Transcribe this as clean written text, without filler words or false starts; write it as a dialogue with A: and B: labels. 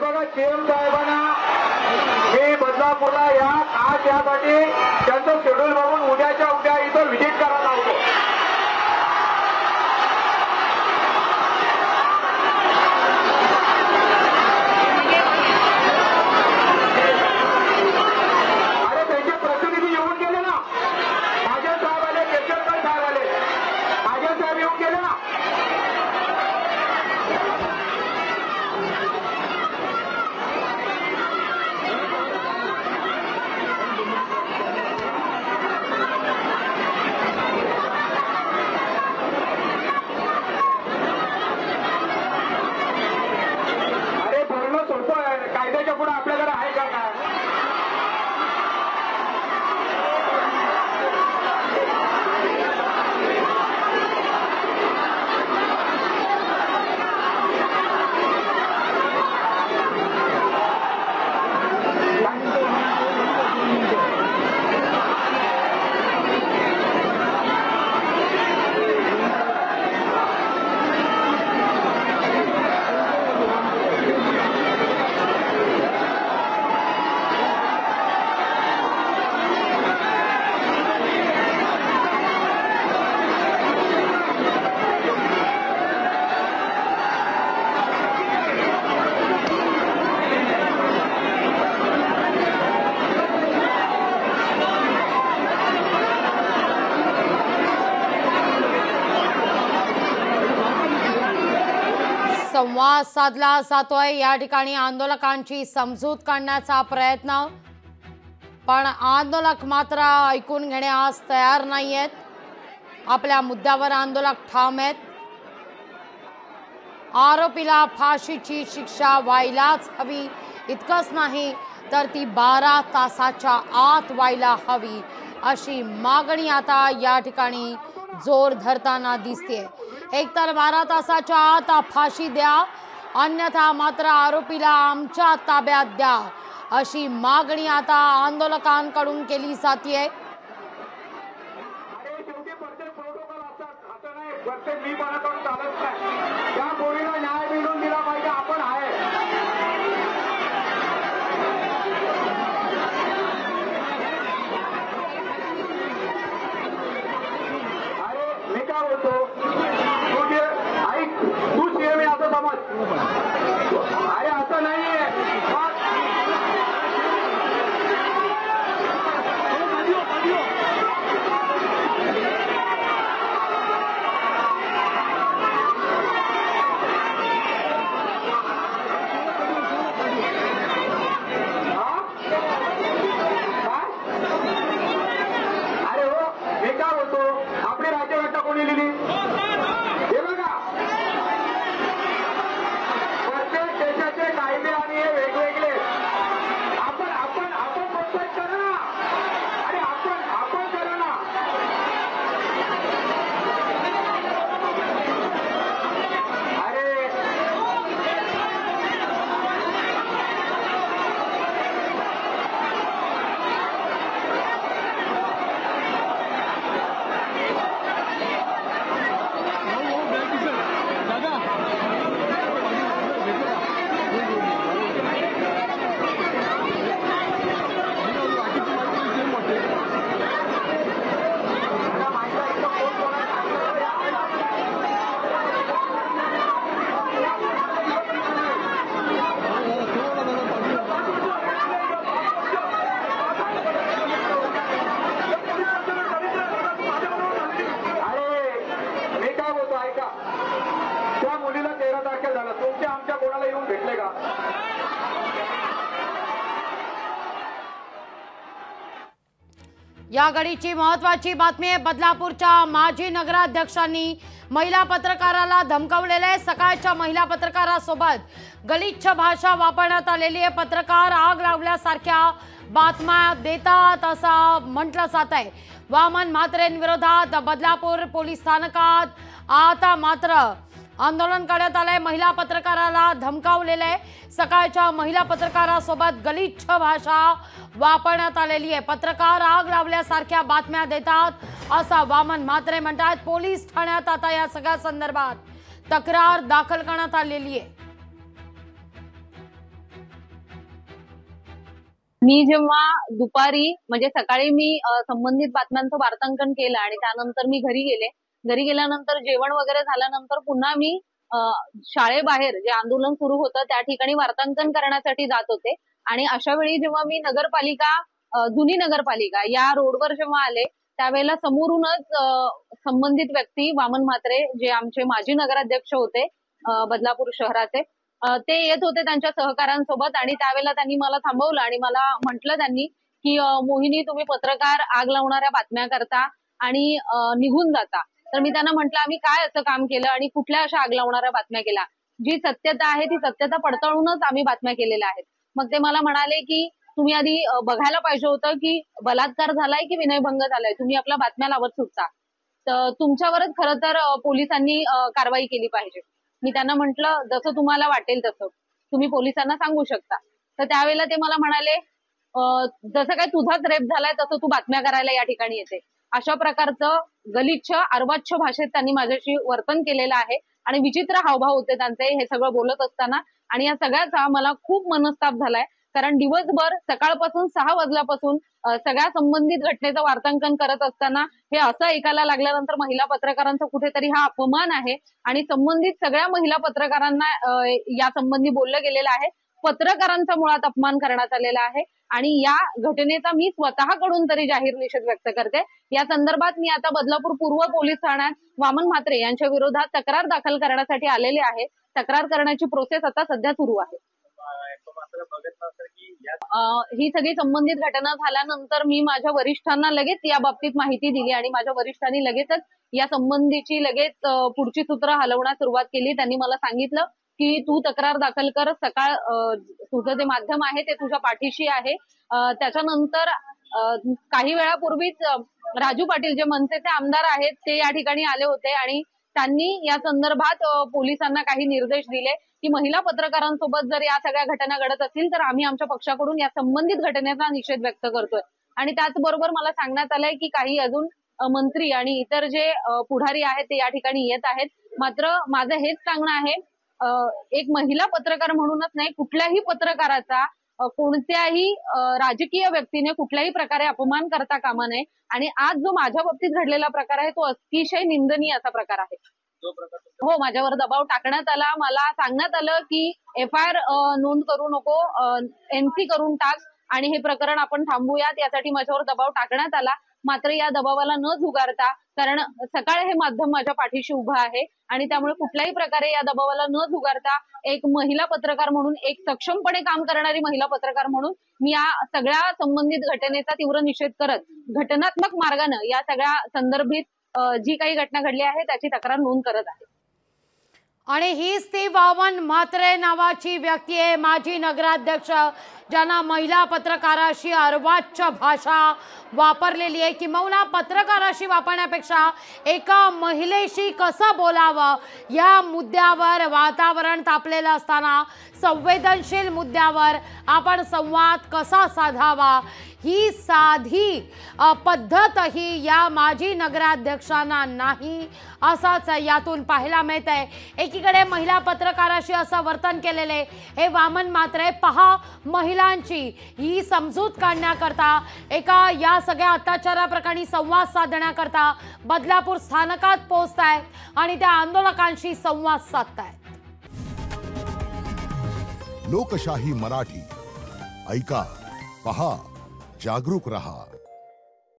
A: बघा सीएम साहेबांना मी बदलापूरला या आज यासाठी त्यांचं शेड्यूल बघून उद्याच्या उद्या इथं व्हिजिट करायला लावतो. अरे त्यांचे प्रतिनिधी येऊन गेले ना, माझे साहेब आले, केशरकर साहेब आले, माझे साहेब येऊन गेले ना. कायद्याच्या पुढे आपल्याकडे आहे का काय?
B: संवाद साधला जातोय. या ठिकाणी आंदोलकांची समजूत काढण्याचा प्रयत्न, पण आंदोलक मात्र ऐकून घेण्यास तयार नाहीयेत. आपल्या मुद्द्यावर आंदोलक ठाम आहेत. आरोपीला फाशीची शिक्षा व्हायलाच हवी, इतकंच नाही तर ती 12 तासाच्या आत व्हायला हवी, अशी मागणी आता या ठिकाणी जोर धरताना दिसते. एकतर 12 तासाच्या आत फाशी द्या, अन्यथा मात्र आरोपीला आमच्या ताब्यात द्या, अशी मागणी आता आंदोलकांकडून केली जाते. न्याय मिळवून दिला पाहिजे, आपण आहे. अरे मी काय बोलतो, तू सीएम आहे असं समज. अरे असं नाहीये. अरे हो, मी काय बोलतो, आपली राज्यघटना कोणी लिहिली? हे बघा, प्रत्येक देशाचे कायदे आणि हे वेगवेगळे. आपण आपण आपण प्रोत्साहित करा ना. अरे आपण करा ना. अरे त्या मुलीला 13 तारखेला झालं, तुमच्या आमच्या कोणाला येऊन भेटले का? या घडीची महत्वाची बातमी आहे. बदलापूरच्या माजी नगराध्यक्षांनी महिला पत्रकाराला धमकावलेले. सकाळच्या महिला पत्रकारासोबत गलिच्छ भाषा वापरण्यात आलेली आहे. पत्रकार आग लावल्यासारख्या बातम्या देतात असं म्हटलं जात आहे. वामन म्हात्रेंविरोधात बदलापूर पोलीस स्थानकात आता मात्र आंदोलन करण्यात आलंय. महिला पत्रकाराला धमकावलेलं आहे. सकाळच्या महिला पत्रकारासोबत गलिच्छ भाषा वापरण्यात आलेली आहे. पत्रकार आग लावल्यासारख्या बातम्या देतात असं वामन म्हात्रे म्हणतात. पोलीस ठाण्यात आता या सगळ्या संदर्भात तक्रार दाखल करण्यात आलेली आहे.
C: मी जेव्हा दुपारी म्हणजे सकाळी मी संबंधित बातम्यांचं वार्तांकन केलं आणि त्यानंतर मी घरी गेले. घरी गेल्यानंतर जेवण वगैरे झाल्यानंतर पुन्हा मी शाळेबाहेर जे आंदोलन सुरू होतं त्या ठिकाणी वार्तांकन करण्यासाठी जात होते. आणि अशा वेळी जेव्हा मी नगरपालिका जुनी नगरपालिका या रोडवर जेव्हा आले त्यावेळेला समोरूनच संबंधित व्यक्ती वामन म्हात्रे जे आमचे माजी नगराध्यक्ष होते बदलापूर शहराचे ते येत होते त्यांच्या सहकाऱ्यांसोबत. आणि त्यावेळेला त्यांनी मला थांबवलं आणि मला म्हटलं त्यांनी की मोहिनी तुम्ही पत्रकार आग लावणाऱ्या बातम्या करता आणि निघून जाता. तर मी त्यांना म्हटलं आम्ही काय असं काम केलं आणि कुठल्या अशा आग लावणाऱ्या बातम्या केल्या, जी सत्यता आहे ती सत्यता पडताळूनच आम्ही बातम्या केलेल्या आहेत. मग ते मला म्हणाले की तुम्ही आधी बघायला पाहिजे होतं की बलात्कार झालाय की विनयभंग झालाय, तुम्ही आपल्या बातम्या लावत सुटता, तर तुमच्यावरच खरं तर पोलिसांनी कारवाई केली पाहिजे. मी त्यांना म्हटलं जसं तुम्हाला वाटेल तसं तुम्ही पोलिसांना सांगू शकता. तर त्यावेळेला ते मला म्हणाले जसं काय तुझाच रेप झालाय तसं तू बातम्या करायला या ठिकाणी येते. अशा प्रकारचं गलिच्छ अर्वाच्छ भाषेत त्यांनी माझ्याशी वर्तन केलेलं आहे आणि विचित्र हावभाव होते त्यांचे हे सगळं बोलत असताना. आणि या सगळ्याचा मला खूप मनस्ताप झालाय, कारण दिवसभर सकाळपासून 6 वाजल्यापासून सगळ्या संबंधित घटनेचं वार्तांकन करत असताना हे असं ऐकायला लागल्यानंतर महिला पत्रकारांचा कुठेतरी हा अपमान आहे आणि संबंधित सगळ्या महिला पत्रकारांना या संबंधी बोललं गेलेलं आहे. पत्रकारांचा मुळात अपमान करण्यात आलेला आहे आणि या घटनेचा मी स्वतःकडून तरी जाहीर निषेध व्यक्त करते. या संदर्भात मी आता बदलापूर पूर्व पोलीस ठाण्यात वामन म्हात्रे यांच्या विरोधात तक्रार दाखल करण्यासाठी आलेले आहे. तक्रार करण्याची प्रोसेस आता सध्या सुरू आहे. ही सगळी संबंधित घटना झाल्यानंतर मी माझ्या वरिष्ठांना लगेच या बाबतीत माहिती दिली आणि माझ्या वरिष्ठांनी लगेचच या संबंधीची लगेच पुढची सूत्र हलवण्यास सुरुवात केली. त्यांनी मला सांगितलं की तू तक्रार दाखल कर, सकाळ तुझं जे माध्यम आहे ते तुझ्या पाठीशी आहे. त्याच्यानंतर काही वेळापूर्वीच राजू पाटील जे मनसेचे आमदार आहेत ते या ठिकाणी आले होते आणि त्यांनी या संदर्भात पोलिसांना काही निर्देश दिले की महिला पत्रकारांसोबत जर या सगळ्या घटना घडत असतील तर आम्ही आमच्या पक्षाकडून या संबंधित घटनेचा निषेध व्यक्त करतोय. आणि त्याचबरोबर मला सांगण्यात आलंय की काही अजून मंत्री आणि इतर जे पुढारी आहेत ते या ठिकाणी येत आहेत. मात्र माझं हेच सांगणं आहे, एक महिला पत्रकार म्हणूनच नाही, कुठल्याही पत्रकाराचा कोणत्याही राजकीय व्यक्तीने कुठल्याही प्रकारे अपमान करता कामा नये. आणि आज जो माझ्या बाबतीत घडलेला प्रकार आहे तो अतिशय निंदनीय असा प्रकार आहे. हो, माझ्यावर दबाव टाकण्यात आला. मला सांगण्यात आलं की FIR नोंद करू नको, NC करून टाक आणि हे प्रकरण आपण थांबूयात, यासाठी माझ्यावर दबाव टाकण्यात आला. मात्र या दबावाला न झुगारता, कारण सकाळ हे माध्यम माझ्या पाठीशी उभं आहे आणि त्यामुळे कुठल्याही प्रकारे या दबावाला न झुगारता एक महिला पत्रकार म्हणून, एक सक्षमपणे काम करणारी महिला पत्रकार म्हणून मी या सगळ्या संबंधित घटनेचा तीव्र निषेध करत घटनात्मक मार्गाने या सगळ्या संदर्भित जी काही घटना घडली आहे त्याची तक्रार नोंद करत आहे.
B: आणि हीच ती वामन म्हात्रे नावाची व्यक्ती आहे, माजी नगराध्यक्ष, ज्यांना महिला पत्रकाराशी अर्वाच्छ भाषा वापरलेली आहे. किंबहुना पत्रकाराशी वापरण्यापेक्षा एका महिलेशी कसं बोलावं या मुद्द्यावर वातावरण तापलेलं असताना संवेदनशील मुद्द्यावर आपण संवाद कसा साधावा ही साधी पद्धतही या माजी नगराध्यक्षांना नाही, असाच यातून पाहायला मिळत आहे. एकीकडे महिला पत्रकाराशी असं वर्तन केलेले हे वामन म्हात्रे पहा, महिलांची ही समजूत काढण्याकरता, एका या सगळ्या अत्याचाराप्रकरणी संवाद साधण्याकरता बदलापूर स्थानकात पोहोचतायत आणि त्या आंदोलकांशी संवाद साधतायत.
D: लोकशाही मराठी ऐका, पहा, जागरूक रहा.